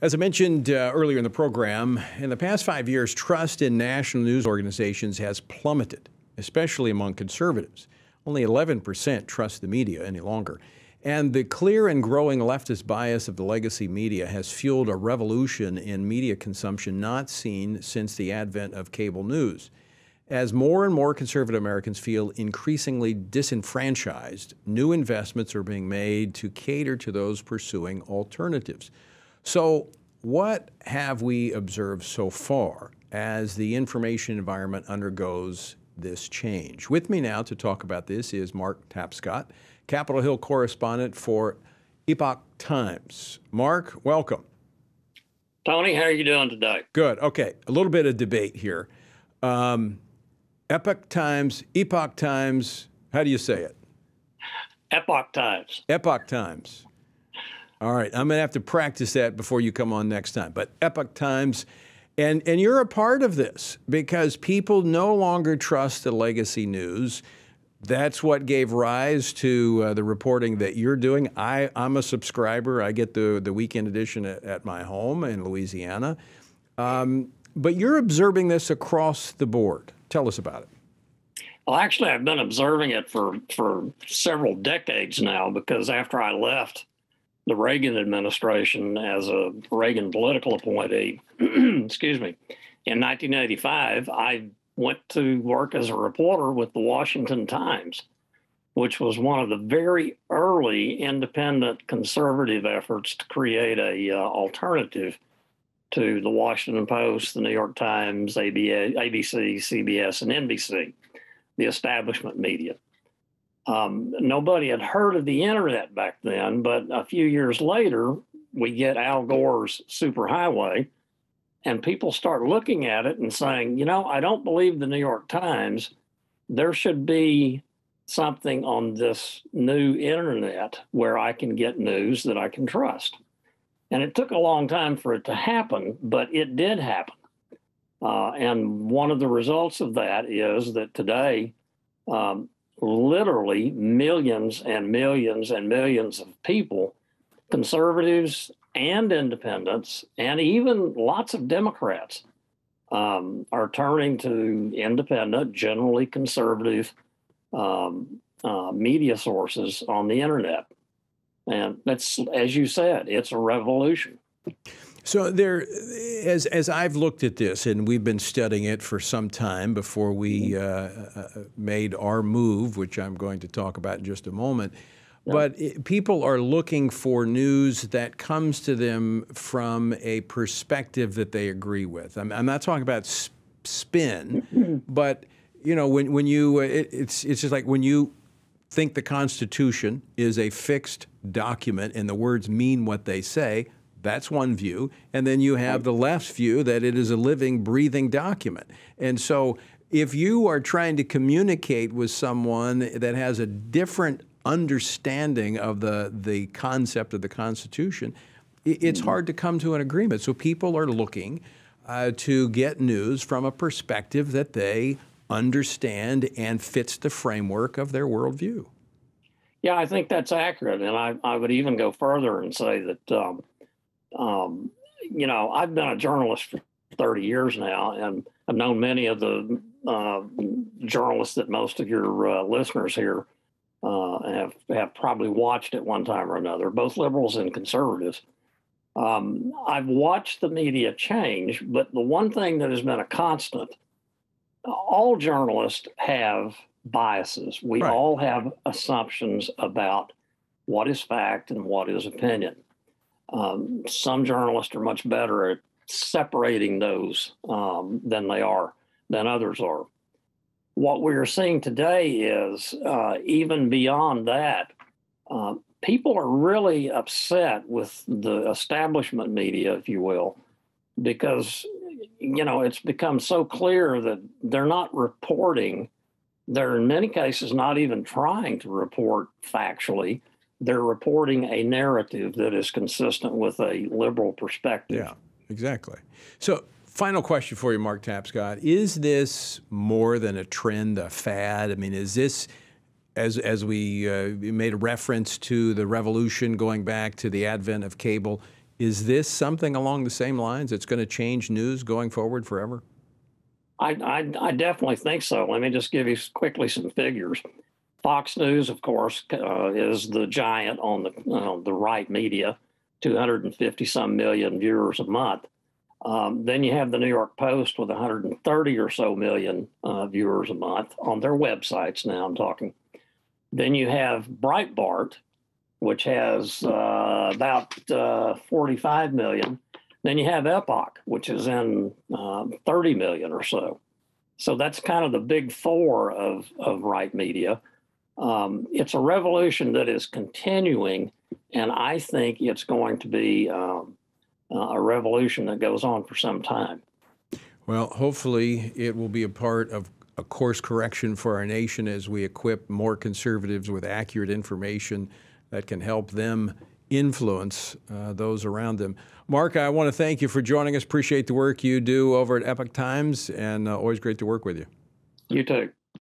As I mentioned earlier in the program, in the past 5 years, trust in national news organizations has plummeted, especially among conservatives. Only 11% trust the media any longer. And the clear and growing leftist bias of the legacy media has fueled a revolution in media consumption not seen since the advent of cable news. As more and more conservative Americans feel increasingly disenfranchised, new investments are being made to cater to those pursuing alternatives. So what have we observed so far as the information environment undergoes this change? With me now to talk about this is Mark Tapscott, Capitol Hill correspondent for Epoch Times. Mark, welcome. Tony, how are you doing today? Good. Okay, a little bit of debate here. Epoch Times, how do you say it? Epoch Times. Epoch Times. All right, I'm going to have to practice that before you come on next time. But Epoch Times, and you're a part of this because people no longer trust the legacy news. That's what gave rise to the reporting that you're doing. I'm a subscriber. I get the weekend edition at my home in Louisiana. But you're observing this across the board. Tell us about it. Well, actually, I've been observing it for several decades now because after I left the Reagan administration as a Reagan political appointee, excuse me, in 1985, I went to work as a reporter with the Washington Times, which was one of the very early independent conservative efforts to create a alternative to the Washington Post, the New York Times, ABC, CBS, and NBC, the establishment media. Nobody had heard of the internet back then, but a few years later, we get Al Gore's superhighway, and people start looking at it and saying, you know, I don't believe the New York Times. There should be something on this new internet where I can get news that I can trust. And it took a long time for it to happen, but it did happen. And one of the results of that is that today, literally millions and millions and millions of people, conservatives and independents, and even lots of Democrats, are turning to independent, generally conservative media sources on the internet. And that's, as you said, it's a revolution. So there, as I've looked at this, and we've been studying it for some time before we made our move, which I'm going to talk about in just a moment, but people are looking for news that comes to them from a perspective that they agree with. I'm not talking about spin, but you know, when you, it's just like when you think the Constitution is a fixed document and the words mean what they say. That's one view. And then you have the left's view that it is a living, breathing document. And so if you are trying to communicate with someone that has a different understanding of the concept of the Constitution, it's hard to come to an agreement. So people are looking to get news from a perspective that they understand and fits the framework of their worldview. Yeah, I think that's accurate. And I would even go further and say that, you know, I've been a journalist for 30 years now, and I've known many of the journalists that most of your listeners here have probably watched at one time or another, both liberals and conservatives. I've watched the media change, but the one thing that has been a constant, all journalists have biases. We all have assumptions about what is fact and what is opinion. Some journalists are much better at separating those than others are. What we're seeing today is even beyond that, people are really upset with the establishment media, if you will, because you know, it's become so clear that they're not reporting. They're in many cases not even trying to report factually. They're reporting a narrative that is consistent with a liberal perspective. Yeah, exactly. So final question for you, Mark Tapscott. Is this more than a trend, a fad? I mean, is this, as we made a reference to the revolution going back to the advent of cable, Is this something along the same lines that's going to change news going forward forever? I definitely think so. Let me just give you quickly some figures. Fox News, of course, is the giant on the right media, 250 some million viewers a month. Then you have the New York Post with 130 or so million viewers a month on their websites. Now I'm talking. Then you have Breitbart, which has about 45 million. Then you have Epoch, which is in 30 million or so. So that's kind of the big four of right media. It's a revolution that is continuing, and I think it's going to be a revolution that goes on for some time. Well, hopefully it will be a part of a course correction for our nation as we equip more conservatives with accurate information that can help them influence those around them. Mark, I want to thank you for joining us. Appreciate the work you do over at Epoch Times, and always great to work with you. You too.